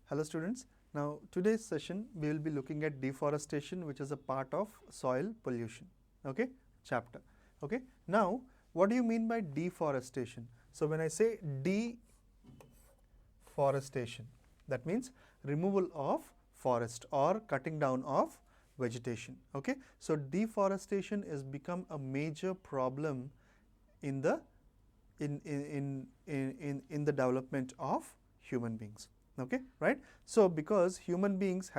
Hello students. Now today's session we will be looking at deforestation, which is a part of soil pollution. Okay, chapter. Okay, now what do you mean by deforestation? So when I say deforestation, that means removal of forest or cutting down of vegetation. Okay, so deforestation has become a major problem in the in the development of human beings. Okay, right? So because human beings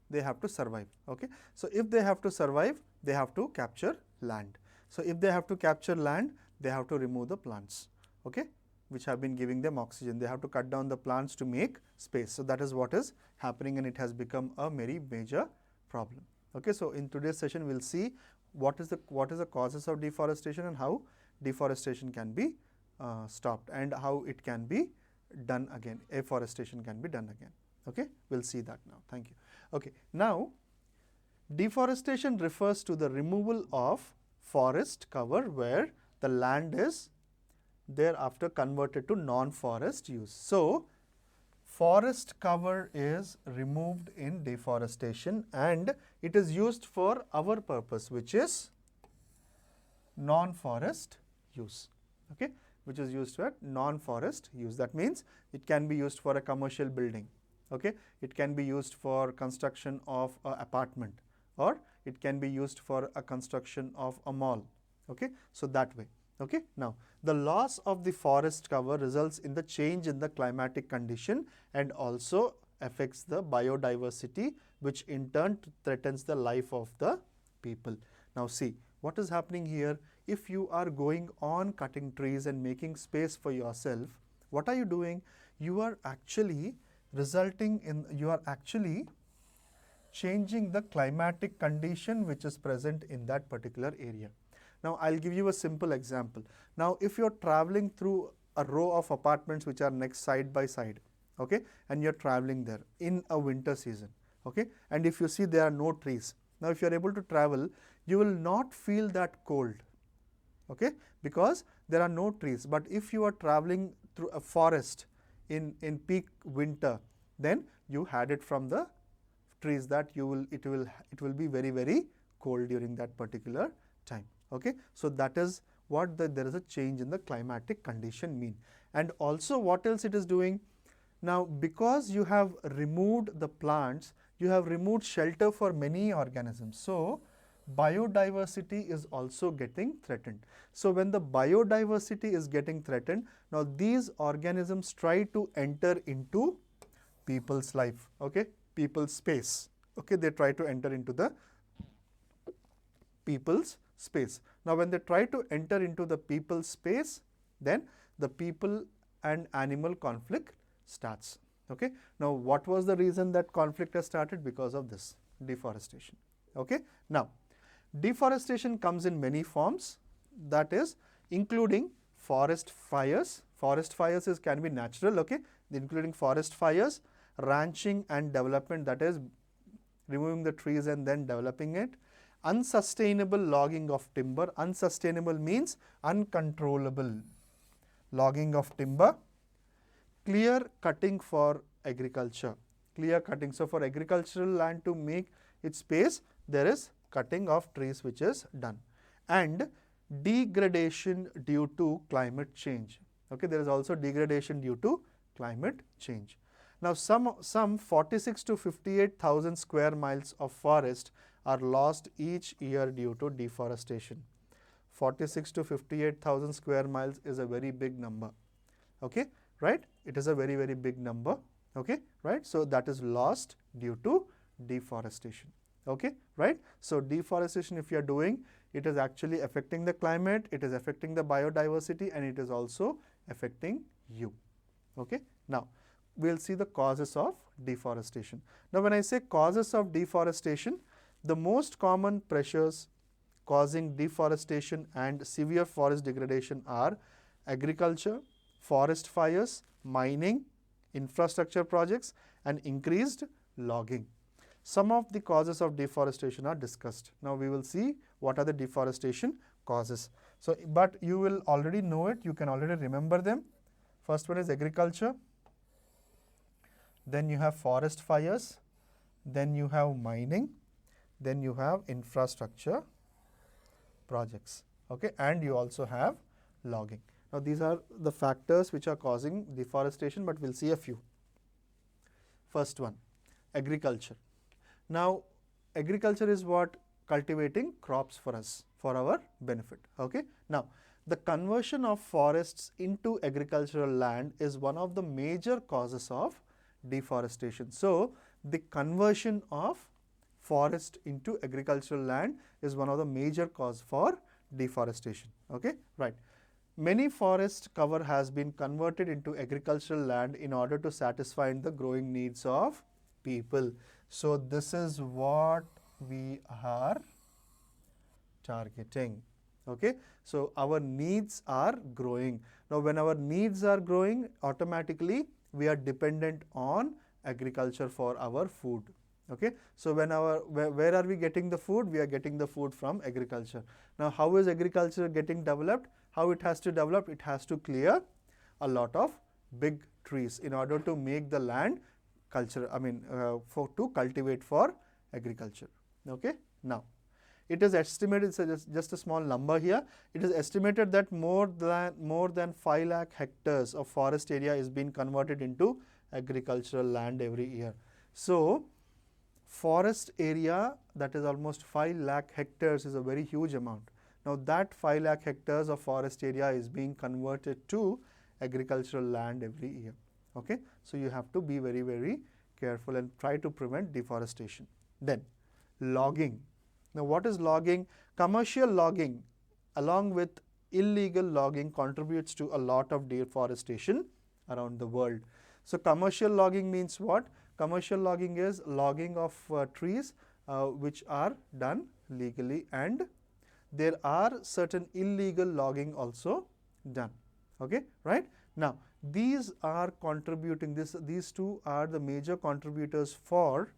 they have to survive. Okay, so if they have to survive, they have to capture land. So if they have to capture land, they have to remove the plants, okay, which have been giving them oxygen. They have to cut down the plants to make space. So that is what is happening, and it has become a very major problem. Okay, so in today's session we'll see what is the causes of deforestation and how deforestation can be stopped and how it can be done again. Afforestation can be done again. Okay, we'll see that now. Thank you. Okay, now deforestation refers to the removal of forest cover where the land is thereafter converted to non-forest use. So forest cover is removed in deforestation and it is used for our purpose, which is non-forest use. Okay, which is used for non-forest use. That means it can be used for a commercial building. Okay, it can be used for construction of an apartment, or it can be used for a construction of a mall. Okay, so that way. Okay, now the loss of the forest cover results in the change in the climatic condition and also affects the biodiversity, which in turn threatens the life of the people. Now see what is happening here. If you are going on cutting trees and making space for yourself, what are you doing? You are actually changing the climatic condition which is present in that particular area. Now I'll give you a simple example. Now if you're traveling through a row of apartments which are next side by side, okay, and you're traveling there in a winter season, okay, and if you see there are no trees. Now if you're able to travel, you will not feel that cold, okay, because there are no trees. But if you are traveling through a forest in peak winter, then you had it from the trees that it will be very cold during that particular time. Okay, so that is what there is a change in the climatic condition mean. And also what else it is doing? Now because you have removed the plants, you have removed shelter for many organisms. So biodiversity is also getting threatened. So when the biodiversity is getting threatened, now these organisms try to enter into people's life, okay, people's space. Okay, they try to enter into the people's space. Now when they try to enter into the people's space, then the people and animal conflict starts. Okay, now what was the reason that conflict has started? Because of this deforestation. Okay, now deforestation comes in many forms, that is including forest fires. Forest fires can be natural, okay, including forest fires, ranching and development, that is removing the trees and then developing it, unsustainable logging of timber. Unsustainable means uncontrollable logging of timber, clear cutting for agriculture. Clear cutting. So for agricultural land to make its space, there is cutting of trees which is done. And degradation due to climate change. Okay, there is also degradation due to climate change. Now some 46 to 58,000 square miles of forest are lost each year due to deforestation. 46 to 58,000 square miles is a very big number. Okay, right? It is a very big number. Okay, right? So that is lost due to deforestation. Okay, right? So deforestation, if you are doing, it is actually affecting the climate, it is affecting the biodiversity, and it is also affecting you. Okay, now we'll see the causes of deforestation. Now when I say causes of deforestation, the most common pressures causing deforestation and severe forest degradation are agriculture, forest fires, mining, infrastructure projects, and increased logging. Some of the causes of deforestation are discussed. Now we will see what are the deforestation causes. So, but you will already know it, you can already remember them. First one is agriculture. then you have forest fires, then you have mining, then you have infrastructure projects, okay, and you also have logging. Now these are the factors which are causing deforestation, but we'll see a few. First one, agriculture. Now agriculture is what? Cultivating crops for us, for our benefit, okay. Now the conversion of forests into agricultural land is one of the major causes of deforestation. So the conversion of forest into agricultural land is one of the major cause for deforestation, okay, right. Many forest cover has been converted into agricultural land in order to satisfy the growing needs of people. So this is what we are targeting, okay. So our needs are growing. Now when our needs are growing, automatically we are dependent on agriculture for our food, okay. So when where are we getting the food? We are getting the food from agriculture. Now how is agriculture getting developed? How it has to develop? It has to clear a lot of big trees in order to make the land to cultivate for agriculture, okay. Now it is estimated, so just a small number here, it is estimated that more than 5 lakh hectares of forest area is being converted into agricultural land every year. So forest area, that is almost 5 lakh hectares, is a very huge amount. Now that 5 lakh hectares of forest area is being converted to agricultural land every year, okay. So you have to be very, very careful and try to prevent deforestation. Then logging. Now what is logging? Commercial logging along with illegal logging contributes to a lot of deforestation around the world. So commercial logging means what? Commercial logging is logging of trees which are done legally, and there are certain illegal logging also done, okay, right. Now these are contributing, these two are the major contributors for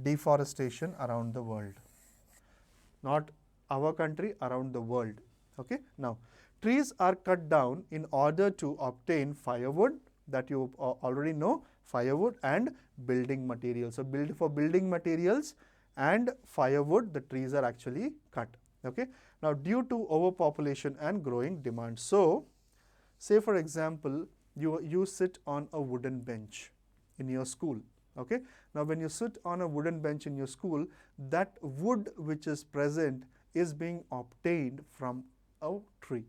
deforestation around the world. Not our country, around the world, okay. Now trees are cut down in order to obtain firewood, that you already know, firewood and building materials. So for building materials and firewood, the trees are actually cut, okay. Now due to overpopulation and growing demand, so say for example you sit on a wooden bench in your school, okay. Now when you sit on a wooden bench in your school, that wood which is present is being obtained from a tree,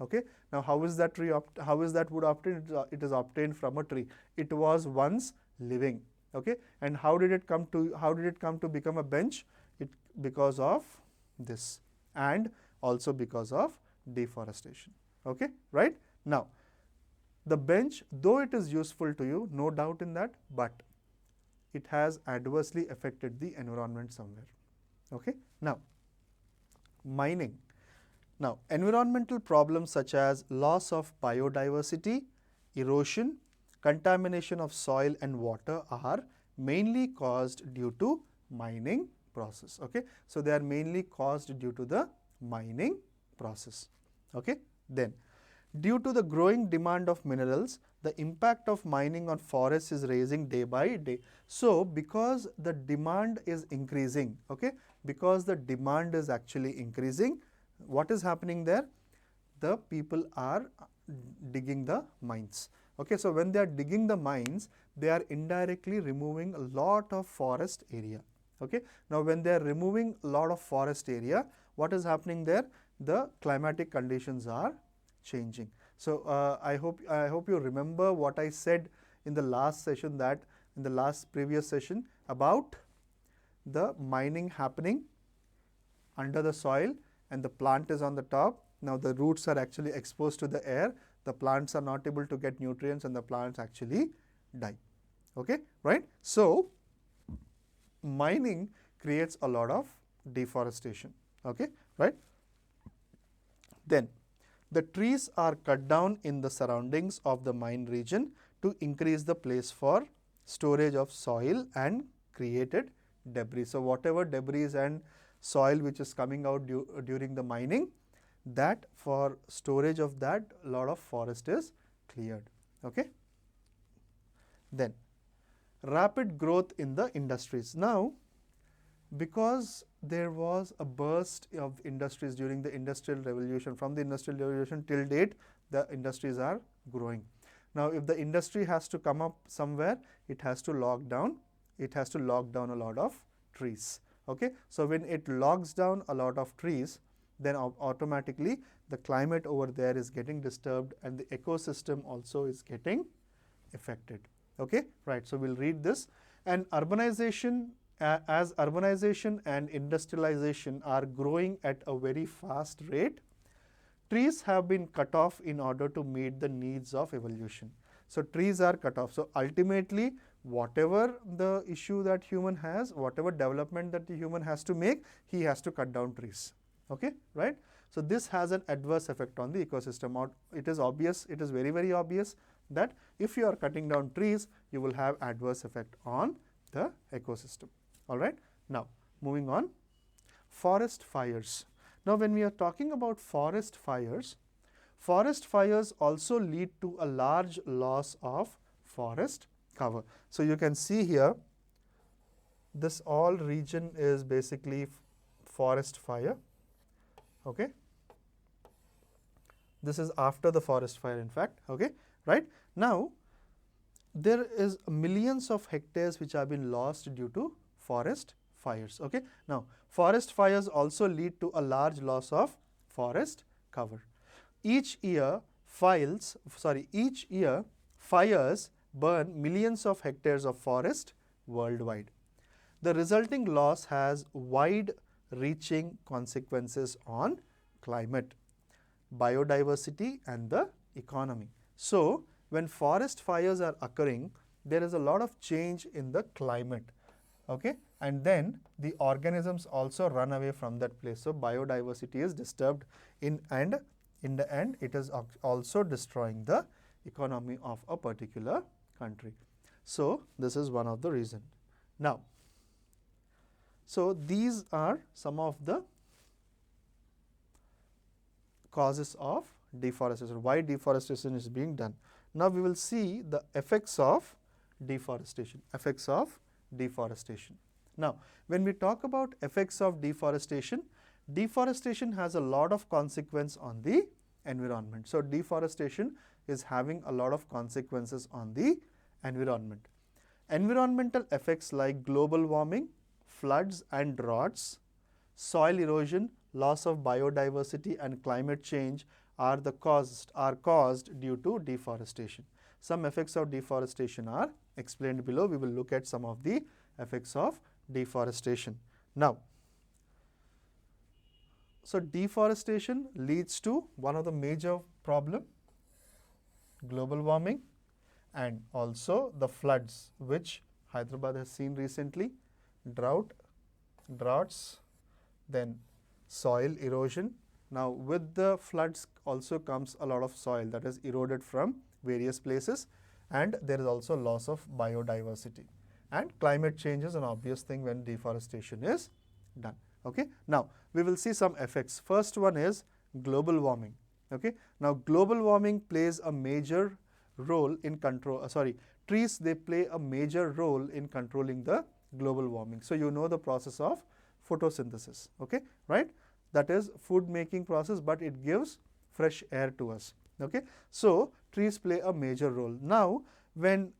okay. Now how is that wood obtained? It is obtained from a tree. It was once living, okay. And how did it come to become a bench? Because of this, and also because of deforestation, okay, right. Now the bench, though it is useful to you, no doubt in that, but it has adversely affected the environment somewhere, okay. Now mining. Now environmental problems such as loss of biodiversity, erosion, contamination of soil and water are mainly caused due to mining process, okay. So they are mainly caused due to the mining process, okay. Then due to the growing demand of minerals, the impact of mining on forests is rising day by day. So because the demand is increasing, okay, because the demand is actually increasing, what is happening there? The people are digging the mines, okay. So when they are digging the mines, they are indirectly removing a lot of forest area, okay. Now when they are removing a lot of forest area, what is happening there? The climatic conditions are changing. So I hope you remember what I said in the last session, that in the last previous session, about the mining happening under the soil and the plant is on the top. Now the roots are actually exposed to the air, the plants are not able to get nutrients and the plants actually die, okay, right. So mining creates a lot of deforestation, okay, right. Then the trees are cut down in the surroundings of the mine region to increase the place for storage of soil and created debris. So whatever debris and soil which is coming out during the mining, that for storage of that, a lot of forest is cleared, okay. Then rapid growth in the industries. Now, because there was a burst of industries during the industrial revolution, from the industrial revolution till date, the industries are growing. Now, if the industry has to come up somewhere, it has to lock down a lot of trees. Okay, so when it logs down a lot of trees, then automatically the climate over there is getting disturbed and the ecosystem also is getting affected. Okay, right. So we'll read this. And urbanization, as urbanization and industrialization are growing at a very fast rate, trees have been cut off in order to meet the needs of evolution. So trees are cut off. So ultimately, whatever the issue that human has, whatever development that the human has to make, he has to cut down trees. Okay, right? So this has an adverse effect on the ecosystem. It is obvious, it is very, very obvious that if you are cutting down trees, you will have adverse effect on the ecosystem. All right. Now, moving on, forest fires. Now, when we are talking about forest fires also lead to a large loss of forest cover. So you can see here, this all region is basically forest fire. Okay. This is after the forest fire, in fact. Okay, right. Now, there is millions of hectares which have been lost due to forest fires. Okay. Now, forest fires also lead to a large loss of forest cover. Each year, fires burn millions of hectares of forest worldwide. The resulting loss has wide-reaching consequences on climate, biodiversity, and the economy. So, when forest fires are occurring, there is a lot of change in the climate. Okay, and then the organisms also run away from that place. So, biodiversity is disturbed and in the end, it is also destroying the economy of a particular country. So, this is one of the reasons. Now, so these are some of the causes of deforestation, why deforestation is being done. Now, we will see the effects of deforestation. Now, when we talk about effects of deforestation, deforestation has a lot of consequence on the environment. So, deforestation is having a lot of consequences on the environment. Environmental effects like global warming, floods and droughts, soil erosion, loss of biodiversity and climate change are caused due to deforestation. Some effects of deforestation are explained below. We will look at some of the effects of deforestation. Now, so deforestation leads to one of the major problem, global warming, and also the floods which Hyderabad has seen recently, droughts, then soil erosion. Now, with the floods also comes a lot of soil that is eroded from various places, and there is also loss of biodiversity. And climate change is an obvious thing when deforestation is done. Okay. Now, we will see some effects. First one is global warming. Okay. Now, global warming plays a major role in trees, they play a major role in controlling the global warming. So, you know the process of photosynthesis. Okay, right? That is food making process, but it gives fresh air to us. Okay. So, trees play a major role. Now, when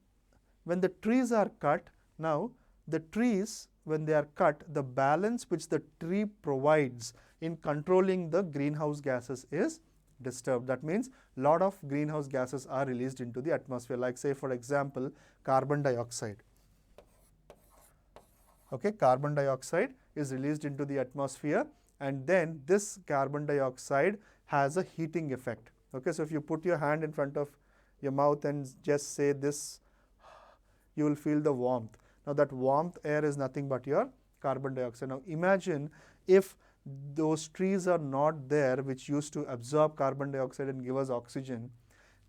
the trees are cut, now the trees, when they are cut, the balance which the tree provides in controlling the greenhouse gases is disturbed. That means lot of greenhouse gases are released into the atmosphere, like say for example carbon dioxide. Okay, carbon dioxide is released into the atmosphere, and then this carbon dioxide has a heating effect. Okay, so if you put your hand in front of your mouth and just say this, you will feel the warmth. Now, that warmth air is nothing but your carbon dioxide. Now, imagine if those trees are not there which used to absorb carbon dioxide and give us oxygen,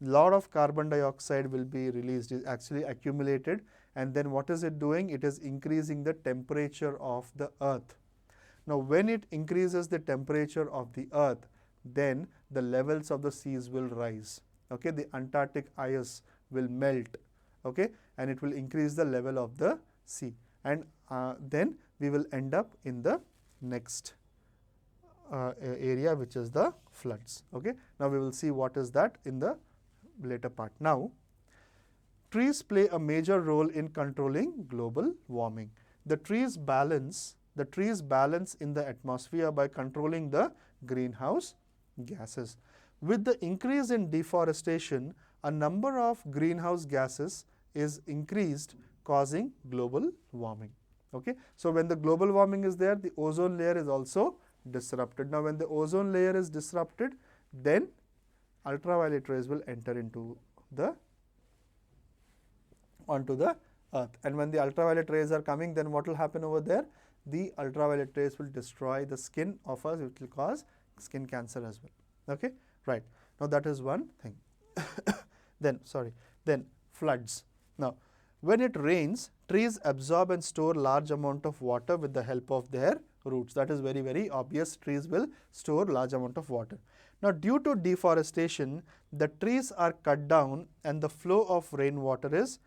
lot of carbon dioxide will be released, is actually accumulated, and then what is it doing? It is increasing the temperature of the earth. Now, when it increases the temperature of the earth, then the levels of the seas will rise. Okay, the Antarctic ice will melt. okay, and it will increase the level of the sea, and then we will end up in the next area, which is the floods. Okay, now we will see what is that in the later part. Now, trees play a major role in controlling global warming. The trees balance in the atmosphere by controlling the greenhouse gases. With the increase in deforestation, a number of greenhouse gases is increased, causing global warming. Okay, so when the global warming is there, the ozone layer is also disrupted. Now, when the ozone layer is disrupted, then ultraviolet rays will enter onto the earth, and when the ultraviolet rays are coming, then what will happen over there? The ultraviolet rays will destroy the skin of us, which will cause skin cancer as well. Okay, right. Now, that is one thing. Then floods. Now, when it rains, trees absorb and store large amount of water with the help of their roots. That is very, very obvious. Trees will store large amount of water. Now, due to deforestation, the trees are cut down and the flow of rainwater is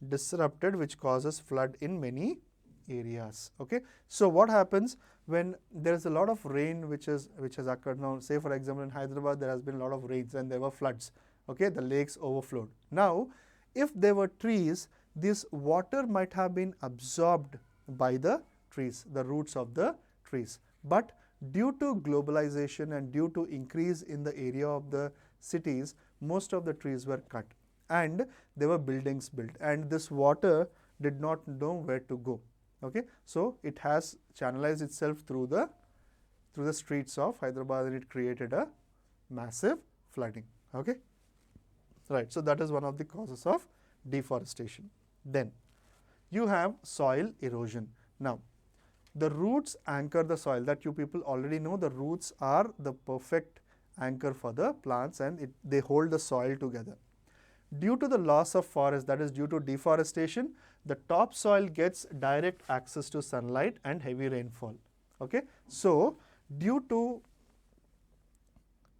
disrupted, which causes flood in many areas. Okay, so what happens when there is a lot of rain which has occurred? Now, say for example, in Hyderabad there has been a lot of rains and there were floods. Okay, the lakes overflowed. Now, if there were trees, this water might have been absorbed by the trees, the roots of the trees. But due to globalization and due to increase in the area of the cities, most of the trees were cut and there were buildings built, and this water did not know where to go. Okay, so it has channelized itself through the streets of Hyderabad, and it created a massive flooding. Okay, right. So that is one of the causes of deforestation. Then you have soil erosion. Now, the roots anchor the soil. That you people already know. The roots are the perfect anchor for the plants, and they hold the soil together. Due to the loss of forest, that is due to deforestation, the topsoil gets direct access to sunlight and heavy rainfall. Okay, so due to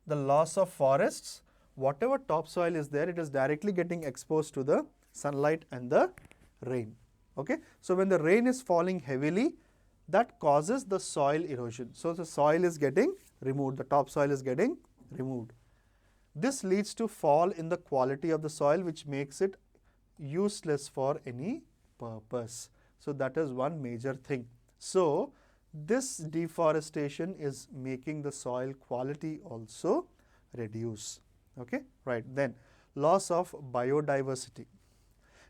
the loss of forests, whatever topsoil is there, it is directly getting exposed to the sunlight and the rain. Okay, so when the rain is falling heavily, that causes the soil erosion. So the soil is getting removed, the topsoil is getting removed. This leads to fall in the quality of the soil, which makes it useless for any purpose. So that is one major thing. So this deforestation is making the soil quality also reduce. Okay, right. Then loss of biodiversity.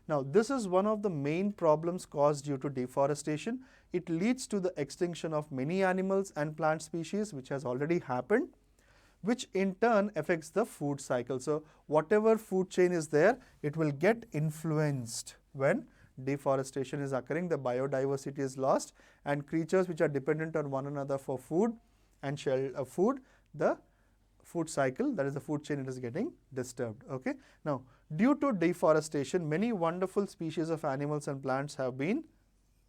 Now, this is one of the main problems caused due to deforestation. It leads to the extinction of many animals and plant species, which has already happened, which in turn affects the food cycle. So whatever food chain is there, it will get influenced when deforestation is occurring. The biodiversity is lost, and creatures which are dependent on one another for food and food, the food cycle, that is the food chain, it is getting disturbed. Okay. Now, due to deforestation, many wonderful species of animals and plants have been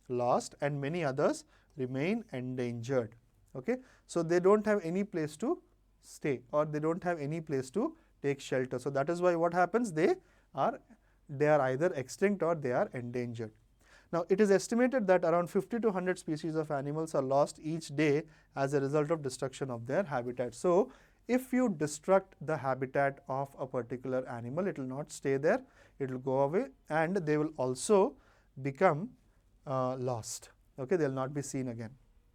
lost, and many others remain endangered. Okay. So they don't have any place to stay, or they don't have any place to take shelter. So that is why what happens, they are either extinct or they are endangered. Now, it is estimated that around 50 to 100 species of animals are lost each day as a result of destruction of their habitat. So if you destruct the habitat of a particular animal, it will not stay there, it will go away, and they will also become lost. Okay, they will not be seen again.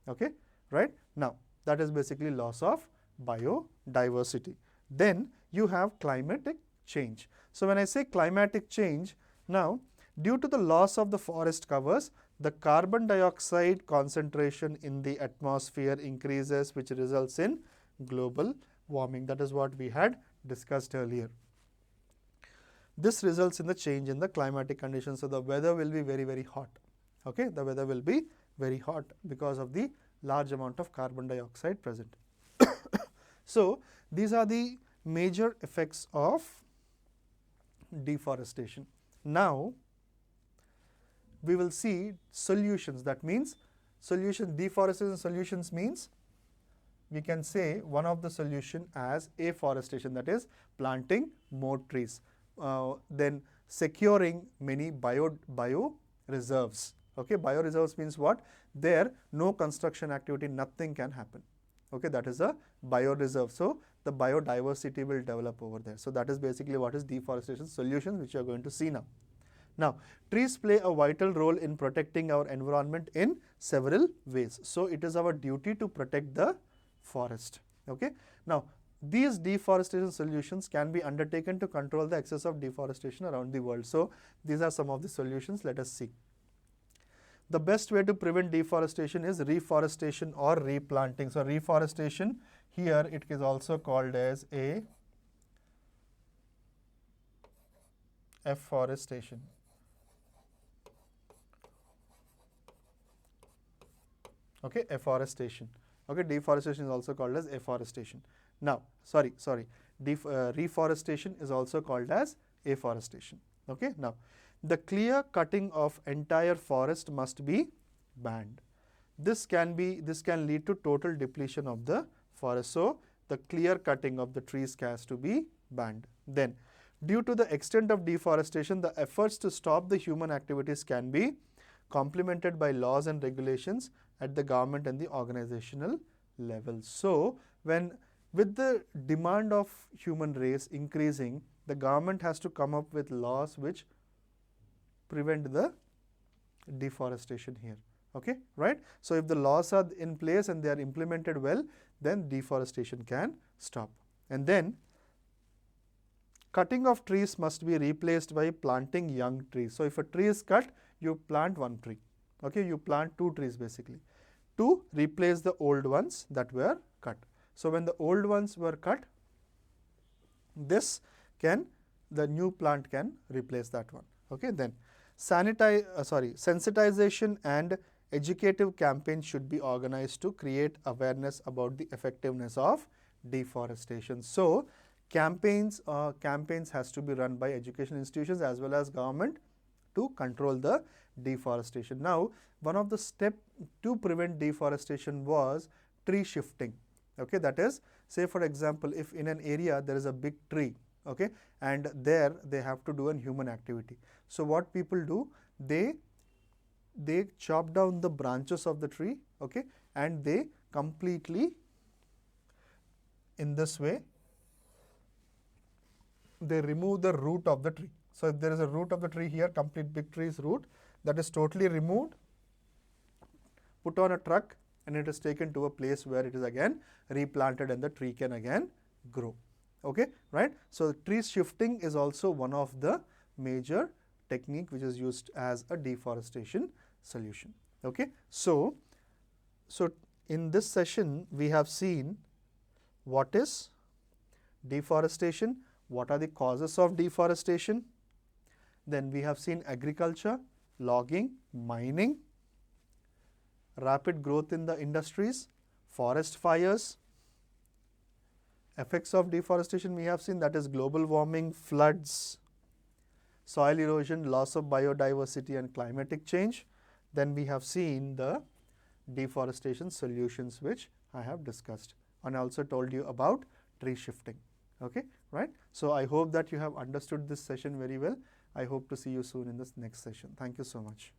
Okay, right. Now, that is basically loss of biodiversity. Then you have climatic change. So when I say climatic change, now due to the loss of the forest covers, the carbon dioxide concentration in the atmosphere increases, which results in global warming. That is what we had discussed earlier. This results in the change in the climatic conditions. So the weather will be very, very hot. Okay, the weather will be very hot because of the large amount of carbon dioxide present. So these are the major effects of deforestation. Now we will see solutions. That means deforestation solutions means we can say one of the solution as afforestation, that is planting more trees. Then securing many bio reserves. Okay, bio reserves means what? There no construction activity, nothing can happen. Okay, that is a bio reserve. So the biodiversity will develop over there. So that is basically what is deforestation solutions, which you are going to see now. Now, trees play a vital role in protecting our environment in several ways. So it is our duty to protect the forest. Okay. Now, these deforestation solutions can be undertaken to control the excess of deforestation around the world. So these are some of the solutions. Let us see. The best way to prevent deforestation is reforestation or replanting. So reforestation, here it is also called as afforestation. Okay, afforestation. Okay, deforestation is also called as afforestation. Now, reforestation is also called as afforestation. Okay, now the clear cutting of entire forest must be banned. This can lead to total depletion of the forest. So the clear cutting of the trees has to be banned. Then, due to the extent of deforestation, the efforts to stop the human activities can be complemented by laws and regulations at the government and the organizational level. So with the demand of human race increasing, the government has to come up with laws which prevent the deforestation here. Okay, right? So if the laws are in place and they are implemented well, then deforestation can stop. And then cutting of trees must be replaced by planting young trees. So if a tree is cut, you plant one tree. Okay, you plant two trees basically to replace the old ones that were cut. So when the old ones were cut, the new plant can replace that one. Okay, then sensitization and educative campaigns should be organized to create awareness about the effectiveness of deforestation. So campaigns has to be run by education institutions as well as government to control the deforestation. Now, one of the steps to prevent deforestation was tree shifting. Okay, that is, say for example, if in an area there is a big tree, okay, and there they have to do a human activity. So what people do, they chop down the branches of the tree, okay, and they completely, in this way, they remove the root of the tree. So if there is a root of the tree here, complete big tree's root, that is totally removed, put on a truck, and it is taken to a place where it is again replanted and the tree can again grow. Okay, right? So tree shifting is also one of the major technique which is used as a deforestation solution. Okay, so in this session we have seen what is deforestation, what are the causes of deforestation, then we have seen agriculture, logging, mining, rapid growth in the industries, forest fires, effects of deforestation we have seen, that is global warming, floods, soil erosion, loss of biodiversity and climatic change. Then we have seen the deforestation solutions which I have discussed, and I also told you about tree shifting. Okay, right? So I hope that you have understood this session very well. I hope to see you soon in this next session. Thank you so much.